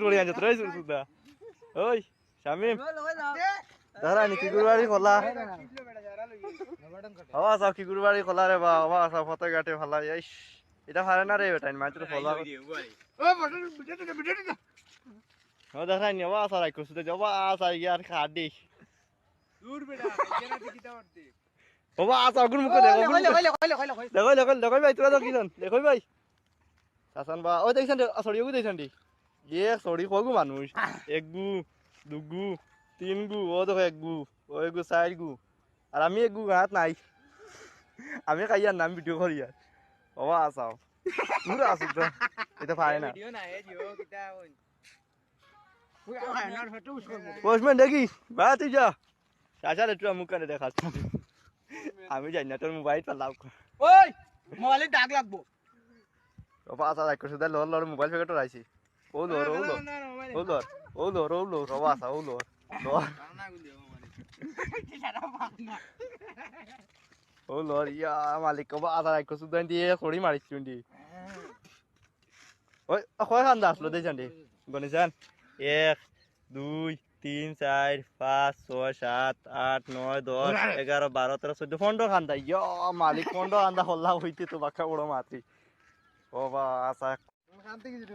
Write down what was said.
তোরে আনছে তোরে সুদা ওই শামিম দাঁড়া নি কি গুরবাড়ি খোলা হওয়া সব কি গুরবাড়ি খোলা রে বা হওয়া সব ফতে গাটে ভালা ইস এটা পারে না রে বেটাই মাত্র খোলা ও দেখা নি হওয়া সব রাখো সুদা যাবা আসা ইয়ার খাডি দূর বেটা কেনা দিকিটা করতে হওয়া আসা গুর মুখ দেখো দেখো ভাই তোরা দেখি দেখো ভাই শাসন বা ওই দেখছেন সরি ওগু দেখছেন দি ये सॉरी कोगु मानुष एक गु दु गु तीन गु ओ देखो एक गु ओ एक गु चार गु আর আমি এক গু হাত নাই আমি কাইয়ার নাম ভিডিও করি আর বাবা আসাও পুরো আসুক তো এটা পারে না ভিডিও না হে জিও কিটা পোস্টম্যান দেখি বা তুই যা চাচা রে তুই মুখ কানে দেখাচ্ছ আমি জানি না তোর মোবাইল পালাও ওই মোবাইলে ডাক লাগবো বাবা আসা রাখো সুদা লর মোবাইল ফেকেট রাইছি ও লর বাবা আসা ও লর ও লর ইয়া মালিক বাবা আসা রাখো সুদা দিয়ে খড়ি মারিছ তুই ওই কয় খান্দা আসলো দেখান দি গনিজান 1 2 3 4 5 6 7 8 9 10 11 12 13 14 15 খান্দা ইয়া মালিক 15 খান্দা হল্লা হইতে তো বাক্কা বড় মাত্রি বাবা আসা খান্তে কিছু